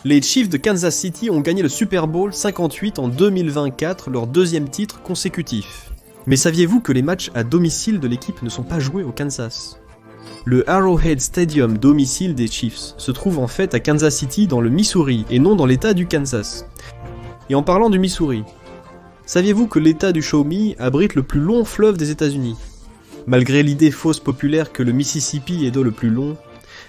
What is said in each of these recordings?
Les Chiefs de Kansas City ont gagné le Super Bowl 58 en 2024, leur deuxième titre consécutif. Mais saviez-vous que les matchs à domicile de l'équipe ne sont pas joués au Kansas ? Le Arrowhead Stadium, domicile des Chiefs, se trouve en fait à Kansas City dans le Missouri et non dans l'état du Kansas. Et en parlant du Missouri, saviez-vous que l'état du Show Me abrite le plus long fleuve des États-Unis ? Malgré l'idée fausse populaire que le Mississippi est le plus long,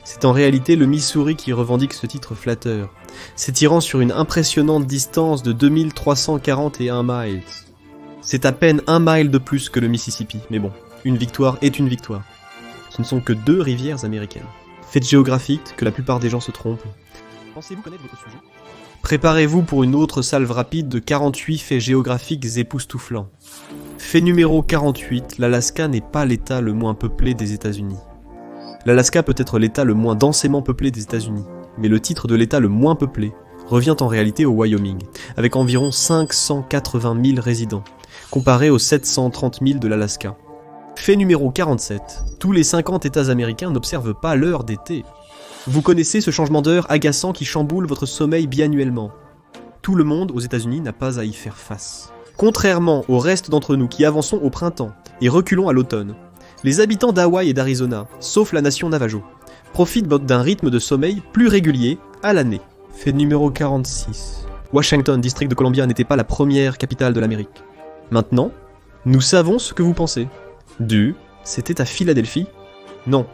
c'est en réalité le Missouri qui revendique ce titre flatteur, s'étirant sur une impressionnante distance de 2341 miles. C'est à peine 1 mile de plus que le Mississippi, mais bon, une victoire est une victoire. Ce ne sont que 2 rivières américaines. Fait géographique que la plupart des gens se trompent. Pensez-vous connaître votre sujet ? Préparez-vous pour une autre salve rapide de 48 faits géographiques époustouflants. Fait numéro 48, l'Alaska n'est pas l'état le moins peuplé des États-Unis. L'Alaska peut être l'état le moins densément peuplé des États-Unis, mais le titre de l'état le moins peuplé revient en réalité au Wyoming, avec environ 580 000 résidents, comparé aux 730 000 de l'Alaska. Fait numéro 47, tous les 50 États américains n'observent pas l'heure d'été. Vous connaissez ce changement d'heure agaçant qui chamboule votre sommeil biannuellement. Tout le monde aux États-Unis n'a pas à y faire face. Contrairement au reste d'entre nous qui avançons au printemps et reculons à l'automne, les habitants d'Hawaï et d'Arizona, sauf la nation Navajo, profitent d'un rythme de sommeil plus régulier à l'année. Fait numéro 46. Washington, district de Columbia, n'était pas la première capitale de l'Amérique. Maintenant, nous savons ce que vous pensez. C'était à Philadelphie ? Non.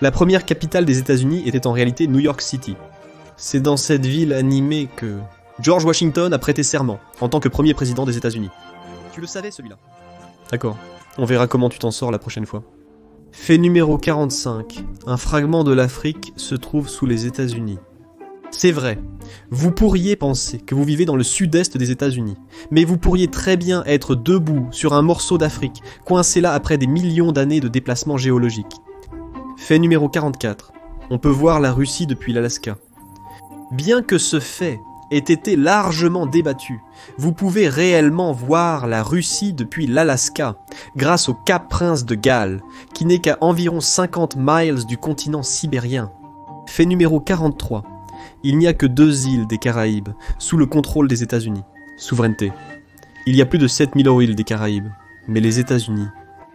La première capitale des États-Unis était en réalité New York City. C'est dans cette ville animée que George Washington a prêté serment en tant que premier président des États-Unis. Tu le savais celui-là ? D'accord. On verra comment tu t'en sors la prochaine fois. Fait numéro 45. Un fragment de l'Afrique se trouve sous les États-Unis. C'est vrai, vous pourriez penser que vous vivez dans le sud-est des États-Unis, mais vous pourriez très bien être debout sur un morceau d'Afrique, coincé là après des millions d'années de déplacement géologique. Fait numéro 44. On peut voir la Russie depuis l'Alaska. Bien que ce fait ait été largement débattu, vous pouvez réellement voir la Russie depuis l'Alaska, grâce au Cap Prince de Galles, qui n'est qu'à environ 50 miles du continent sibérien. Fait numéro 43. Il n'y a que 2 îles des Caraïbes, sous le contrôle des États-Unis. Souveraineté. Il y a plus de 7000 îles des Caraïbes, mais les États-Unis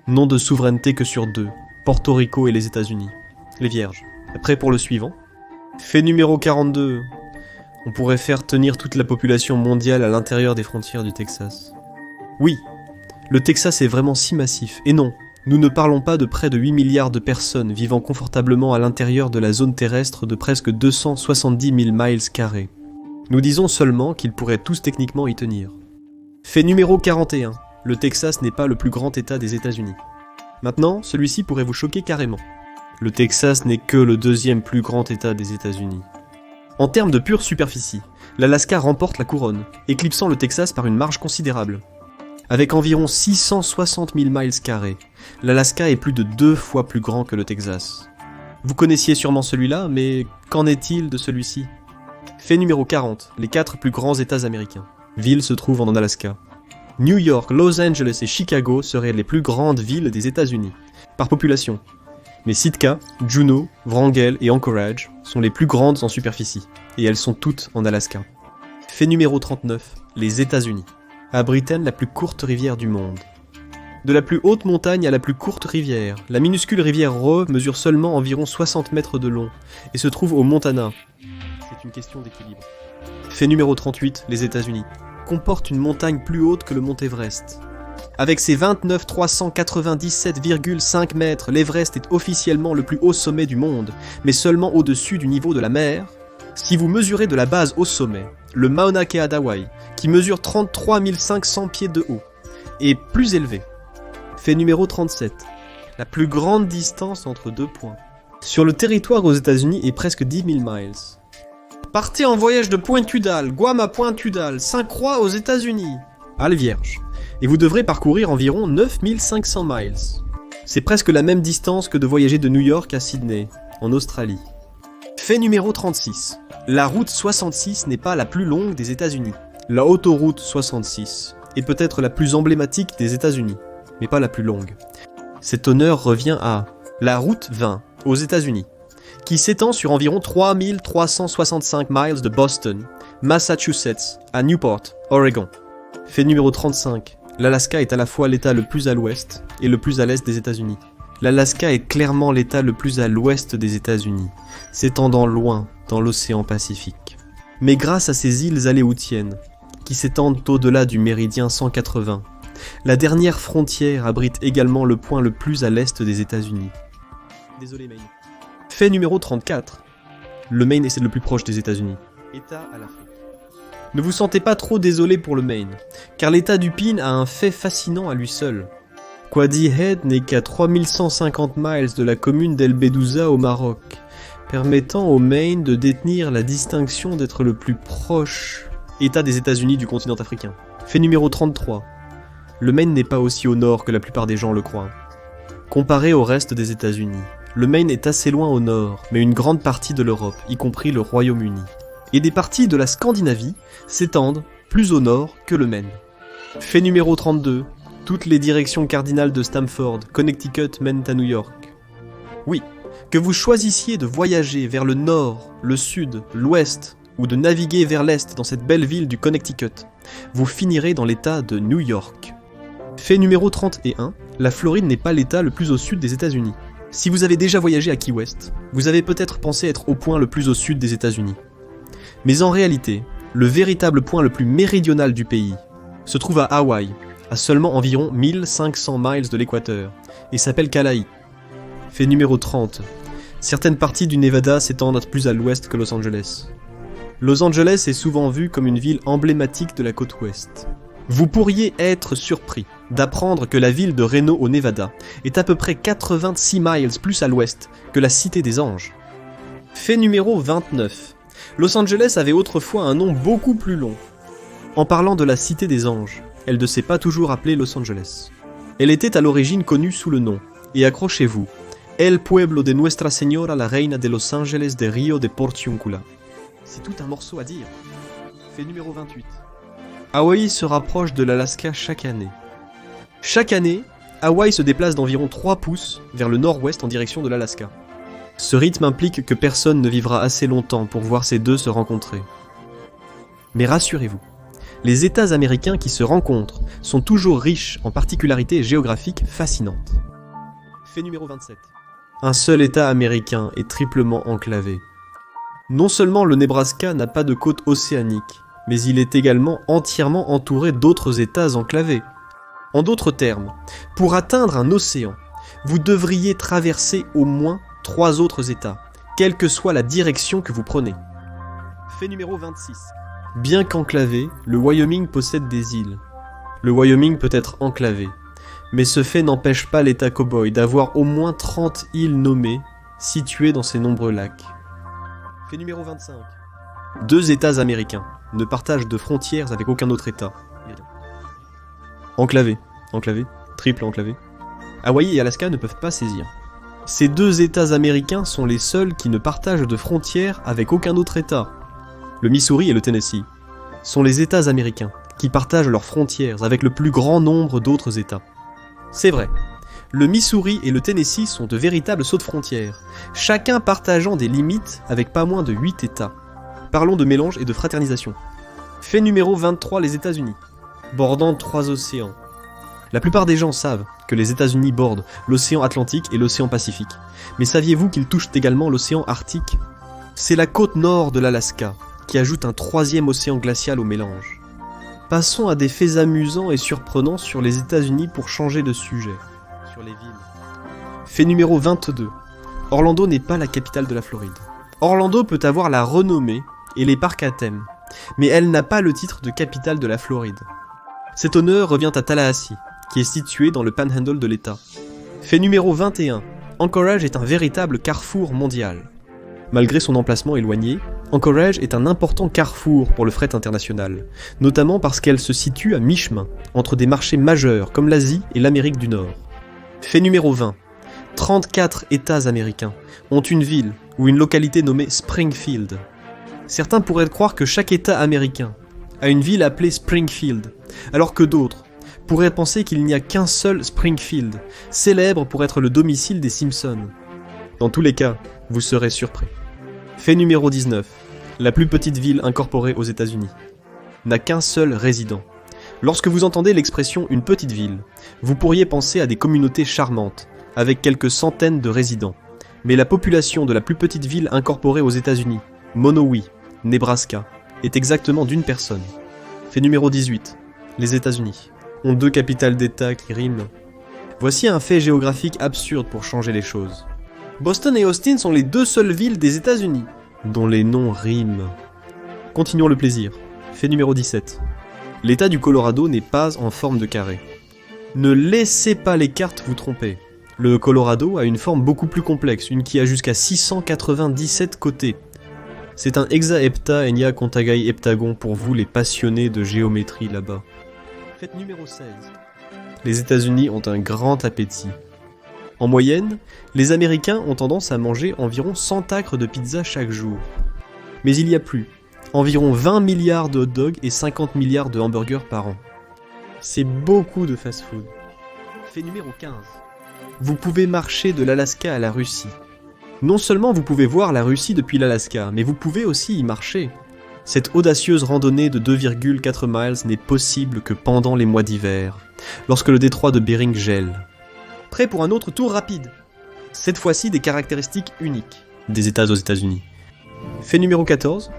n'ont de souveraineté que sur 2, Porto Rico et les États-Unis. Les Vierges. Prêt pour le suivant ? Fait numéro 42. On pourrait faire tenir toute la population mondiale à l'intérieur des frontières du Texas. Oui, le Texas est vraiment si massif, et non, nous ne parlons pas de près de 8 milliards de personnes vivant confortablement à l'intérieur de la zone terrestre de presque 270 000 miles carrés. Nous disons seulement qu'ils pourraient tous techniquement y tenir. Fait numéro 41. Le Texas n'est pas le plus grand état des États-Unis. Maintenant, celui-ci pourrait vous choquer carrément. Le Texas n'est que le 2e plus grand état des États-Unis. En termes de pure superficie, l'Alaska remporte la couronne, éclipsant le Texas par une marge considérable. Avec environ 660 000 miles carrés, l'Alaska est plus de 2 fois plus grand que le Texas. Vous connaissiez sûrement celui-là, mais qu'en est-il de celui-ci ? Fait numéro 40, les 4 plus grands États américains. Villes se trouvent en Alaska. New York, Los Angeles et Chicago seraient les plus grandes villes des États-Unis, par population. Mais Sitka, Juneau, Wrangell et Anchorage sont les plus grandes en superficie, et elles sont toutes en Alaska. Fait numéro 39, les États-Unis abritent la plus courte rivière du monde. De la plus haute montagne à la plus courte rivière, la minuscule rivière Roe mesure seulement environ 60 mètres de long et se trouve au Montana. C'est une question d'équilibre. Fait numéro 38, les États-Unis comportent une montagne plus haute que le mont Everest. Avec ses 29 397,5 mètres, l'Everest est officiellement le plus haut sommet du monde, mais seulement au-dessus du niveau de la mer. Si vous mesurez de la base au sommet, le Mauna Kea d'Hawaï, qui mesure 33 500 pieds de haut, est plus élevé. Fait numéro 37. La plus grande distance entre 2 points. Sur le territoire aux États-Unis est presque 10 000 miles. Partez en voyage de Pointe-Udall, Guam à Pointe-Udall, Sainte-Croix aux États-Unis, à la Vierge, et vous devrez parcourir environ 9 500 miles. C'est presque la même distance que de voyager de New York à Sydney, en Australie. Fait numéro 36. La route 66 n'est pas la plus longue des États-Unis. La autoroute 66 est peut-être la plus emblématique des États-Unis, mais pas la plus longue. Cet honneur revient à la route 20 aux États-Unis, qui s'étend sur environ 3365 miles de Boston, Massachusetts, à Newport, Oregon. Fait numéro 35. L'Alaska est à la fois l'état le plus à l'ouest et le plus à l'est des États-Unis. L'Alaska est clairement l'état le plus à l'ouest des États-Unis, s'étendant loin dans l'océan Pacifique. Mais grâce à ses îles aléoutiennes, qui s'étendent au-delà du méridien 180, la dernière frontière abrite également le point le plus à l'est des États-Unis. Désolé Maine. Fait numéro 34. Le Maine est le plus proche des États-Unis. État à l'Afrique. Ne vous sentez pas trop désolé pour le Maine, car l'état du Pine a un fait fascinant à lui seul. Quadi Head n'est qu'à 3150 miles de la commune d'El Bedouza au Maroc, permettant au Maine de détenir la distinction d'être le plus proche État des États-Unis du continent africain. Fait numéro 33. Le Maine n'est pas aussi au nord que la plupart des gens le croient. Comparé au reste des États-Unis, le Maine est assez loin au nord, mais une grande partie de l'Europe, y compris le Royaume-Uni, et des parties de la Scandinavie s'étendent plus au nord que le Maine. Fait numéro 32. Toutes les directions cardinales de Stamford, Connecticut mènent à New York. Oui, que vous choisissiez de voyager vers le nord, le sud, l'ouest, ou de naviguer vers l'est dans cette belle ville du Connecticut, vous finirez dans l'état de New York. Fait numéro 31, la Floride n'est pas l'état le plus au sud des États-Unis. Si vous avez déjà voyagé à Key West, vous avez peut-être pensé être au point le plus au sud des États-Unis. Mais en réalité, le véritable point le plus méridional du pays se trouve à Hawaï, à seulement environ 1500 miles de l'équateur, et s'appelle Kala'i. Fait numéro 30. Certaines parties du Nevada s'étendent plus à l'ouest que Los Angeles. Los Angeles est souvent vue comme une ville emblématique de la côte ouest. Vous pourriez être surpris d'apprendre que la ville de Reno au Nevada est à peu près 86 miles plus à l'ouest que la Cité des Anges. Fait numéro 29. Los Angeles avait autrefois un nom beaucoup plus long. En parlant de la Cité des Anges, elle ne s'est pas toujours appelée Los Angeles. Elle était à l'origine connue sous le nom, et accrochez-vous, El Pueblo de Nuestra Señora la Reina de Los Angeles de Rio de Porciúncula. C'est tout un morceau à dire. Fait numéro 28. Hawaï se rapproche de l'Alaska chaque année. Chaque année, Hawaï se déplace d'environ 3 pouces vers le nord-ouest en direction de l'Alaska. Ce rythme implique que personne ne vivra assez longtemps pour voir ces deux se rencontrer. Mais rassurez-vous, les États américains qui se rencontrent sont toujours riches en particularités géographiques fascinantes. Fait numéro 27. Un seul État américain est triplement enclavé. Non seulement le Nebraska n'a pas de côte océanique, mais il est également entièrement entouré d'autres États enclavés. En d'autres termes, pour atteindre un océan, vous devriez traverser au moins 3 autres États, quelle que soit la direction que vous prenez. Fait numéro 26. Bien qu'enclavé, le Wyoming possède des îles. Le Wyoming peut être enclavé, mais ce fait n'empêche pas l'État cow-boy d'avoir au moins 30 îles nommées, situées dans ces nombreux lacs. Fait numéro 25. 2 États américains ne partagent de frontières avec aucun autre État. Enclavé, triple enclavé. Hawaï et Alaska ne peuvent pas saisir. Ces 2 États américains sont les seuls qui ne partagent de frontières avec aucun autre État. Le Missouri et le Tennessee sont les États américains qui partagent leurs frontières avec le plus grand nombre d'autres États. C'est vrai, le Missouri et le Tennessee sont de véritables sauts de frontières, chacun partageant des limites avec pas moins de 8 États. Parlons de mélange et de fraternisation. Fait numéro 23, les États-Unis, bordant 3 océans. La plupart des gens savent que les États-Unis bordent l'océan Atlantique et l'océan Pacifique, mais saviez-vous qu'ils touchent également l'océan Arctique ? C'est la côte nord de l'Alaska qui ajoute un 3e océan glacial au mélange. Passons à des faits amusants et surprenants sur les États-Unis pour changer de sujet. Sur les villes. Fait numéro 22. Orlando n'est pas la capitale de la Floride. Orlando peut avoir la renommée et les parcs à thème, mais elle n'a pas le titre de capitale de la Floride. Cet honneur revient à Tallahassee, qui est situé dans le Panhandle de l'État. Fait numéro 21. Anchorage est un véritable carrefour mondial. Malgré son emplacement éloigné, Anchorage est un important carrefour pour le fret international, notamment parce qu'elle se situe à mi-chemin entre des marchés majeurs comme l'Asie et l'Amérique du Nord. Fait numéro 20. 34 États américains ont une ville ou une localité nommée Springfield. Certains pourraient croire que chaque État américain a une ville appelée Springfield, alors que d'autres pourraient penser qu'il n'y a qu'un seul Springfield, célèbre pour être le domicile des Simpsons. Dans tous les cas, vous serez surpris. Fait numéro 19. La plus petite ville incorporée aux États-Unis n'a qu'un seul résident. Lorsque vous entendez l'expression « une petite ville », vous pourriez penser à des communautés charmantes, avec quelques centaines de résidents. Mais la population de la plus petite ville incorporée aux États-Unis, Monowi, Nebraska, est exactement d'une personne. Fait numéro 18. Les États-Unis ont 2 capitales d'État qui riment. Voici un fait géographique absurde pour changer les choses. Boston et Austin sont les 2 seules villes des États-Unis dont les noms riment. Continuons le plaisir. Fait numéro 17. L'État du Colorado n'est pas en forme de carré. Ne laissez pas les cartes vous tromper. Le Colorado a une forme beaucoup plus complexe, une qui a jusqu'à 697 côtés. C'est un hexahepta enya contagai heptagon pour vous les passionnés de géométrie là-bas. Fait numéro 16. Les États-Unis ont un grand appétit. En moyenne, les Américains ont tendance à manger environ 100 acres de pizza chaque jour. Mais il y a plus. Environ 20 milliards de hot dogs et 50 milliards de hamburgers par an. C'est beaucoup de fast-food. Fait numéro 15. Vous pouvez marcher de l'Alaska à la Russie. Non seulement vous pouvez voir la Russie depuis l'Alaska, mais vous pouvez aussi y marcher. Cette audacieuse randonnée de 2,4 miles n'est possible que pendant les mois d'hiver, lorsque le détroit de Bering gèle. Prêt pour un autre tour rapide. Cette fois-ci des caractéristiques uniques des États aux États-Unis. Fait numéro 14.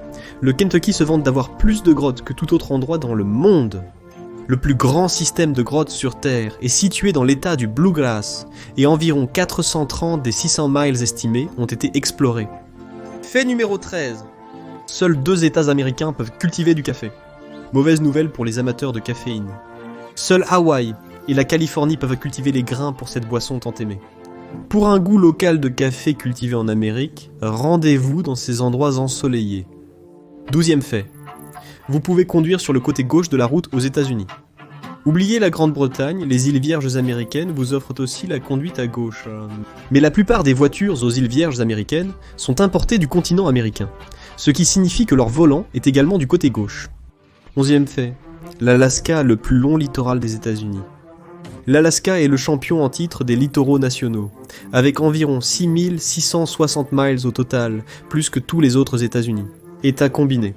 Le Kentucky se vante d'avoir plus de grottes que tout autre endroit dans le monde. Le plus grand système de grottes sur Terre est situé dans l'état du Bluegrass et environ 430 des 600 miles estimés ont été explorés. Fait numéro 13. Seuls 2 États américains peuvent cultiver du café. Mauvaise nouvelle pour les amateurs de caféine. Seuls Hawaï et la Californie peuvent cultiver les grains pour cette boisson tant aimée. Pour un goût local de café cultivé en Amérique, rendez-vous dans ces endroits ensoleillés. 12e fait. Vous pouvez conduire sur le côté gauche de la route aux États-Unis. Oubliez la Grande-Bretagne, les îles Vierges américaines vous offrent aussi la conduite à gauche. Mais la plupart des voitures aux îles Vierges américaines sont importées du continent américain, ce qui signifie que leur volant est également du côté gauche. 11e fait. L'Alaska a le plus long littoral des États-Unis. L'Alaska est le champion en titre des littoraux nationaux, avec environ 6660 miles au total, plus que tous les autres États-Unis. État combiné.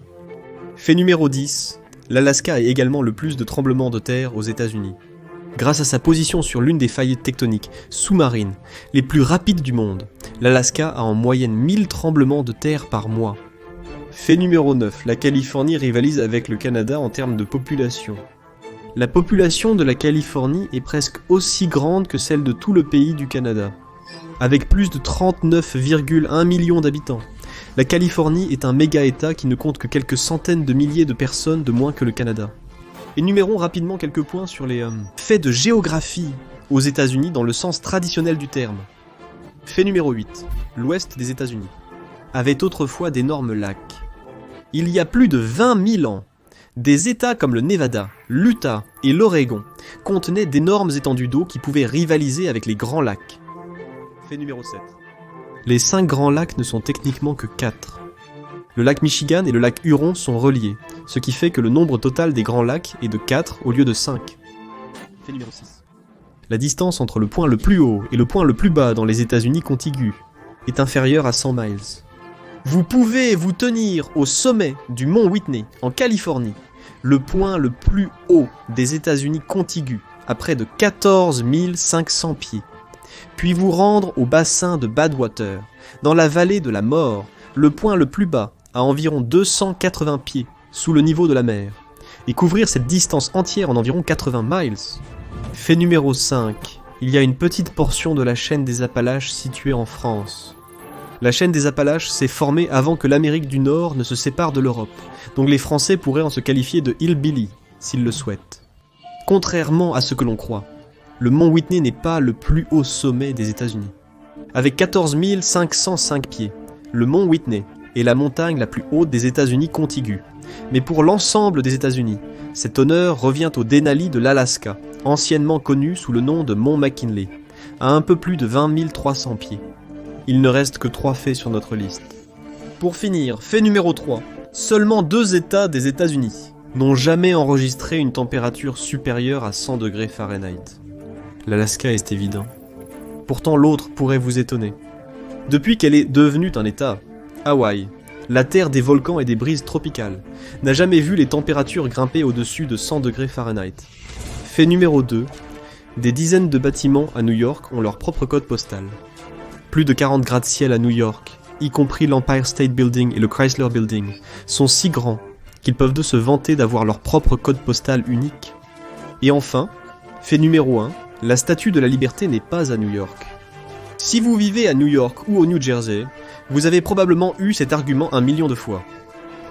Fait numéro 10, l'Alaska a également le plus de tremblements de terre aux États-Unis. Grâce à sa position sur l'une des failles tectoniques sous-marines les plus rapides du monde, l'Alaska a en moyenne 1000 tremblements de terre par mois. Fait numéro 9, la Californie rivalise avec le Canada en termes de population. La population de la Californie est presque aussi grande que celle de tout le pays du Canada, avec plus de 39,1 millions d'habitants. La Californie est un méga-État qui ne compte que quelques centaines de milliers de personnes de moins que le Canada. Énumérons rapidement quelques points sur les faits de géographie aux États-Unis dans le sens traditionnel du terme. Fait numéro 8. L'ouest des États-Unis avait autrefois d'énormes lacs. Il y a plus de 20 000 ans, des États comme le Nevada, l'Utah et l'Oregon contenaient d'énormes étendues d'eau qui pouvaient rivaliser avec les grands lacs. Fait numéro 7. Les 5 grands lacs ne sont techniquement que 4. Le lac Michigan et le lac Huron sont reliés, ce qui fait que le nombre total des grands lacs est de 4 au lieu de 5. Fait numéro 6. La distance entre le point le plus haut et le point le plus bas dans les États-Unis contigus est inférieure à 100 miles. Vous pouvez vous tenir au sommet du mont Whitney, en Californie, le point le plus haut des États-Unis contigus, à près de 14 500 pieds. Puis vous rendre au bassin de Badwater, dans la vallée de la Mort, le point le plus bas, à environ 280 pieds, sous le niveau de la mer, et couvrir cette distance entière en environ 80 miles. Fait numéro 5. Il y a une petite portion de la chaîne des Appalaches située en France. La chaîne des Appalaches s'est formée avant que l'Amérique du Nord ne se sépare de l'Europe, donc les Français pourraient en se qualifier de hillbilly, s'ils le souhaitent. Contrairement à ce que l'on croit, le mont Whitney n'est pas le plus haut sommet des États-Unis. Avec 14 505 pieds, le mont Whitney est la montagne la plus haute des États-Unis contigus. Mais pour l'ensemble des États-Unis, cet honneur revient au Denali de l'Alaska, anciennement connu sous le nom de mont McKinley, à un peu plus de 20 300 pieds. Il ne reste que 3 faits sur notre liste. Pour finir, fait numéro 3. Seulement 2 États des États-Unis n'ont jamais enregistré une température supérieure à 100 degrés Fahrenheit. L'Alaska est évident. Pourtant l'autre pourrait vous étonner. Depuis qu'elle est devenue un État, Hawaï, la terre des volcans et des brises tropicales, n'a jamais vu les températures grimper au-dessus de 100 degrés Fahrenheit. Fait numéro 2, des dizaines de bâtiments à New York ont leur propre code postal. Plus de 40 gratte-ciel à New York, y compris l'Empire State Building et le Chrysler Building, sont si grands qu'ils peuvent se vanter d'avoir leur propre code postal unique. Et enfin, fait numéro 1, la Statue de la Liberté n'est pas à New York. Si vous vivez à New York ou au New Jersey, vous avez probablement eu cet argument 1 million de fois.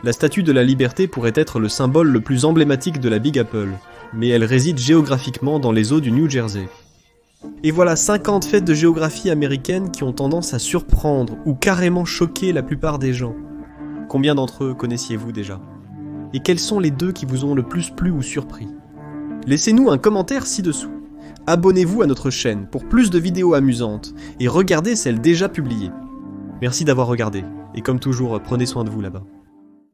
La Statue de la Liberté pourrait être le symbole le plus emblématique de la Big Apple, mais elle réside géographiquement dans les eaux du New Jersey. Et voilà 50 faits de géographie américaine qui ont tendance à surprendre ou carrément choquer la plupart des gens. Combien d'entre eux connaissiez-vous déjà? Et quels sont les 2 qui vous ont le plus plu ou surpris? Laissez-nous un commentaire ci-dessous. Abonnez-vous à notre chaîne pour plus de vidéos amusantes et regardez celles déjà publiées. Merci d'avoir regardé, et comme toujours, prenez soin de vous là-bas.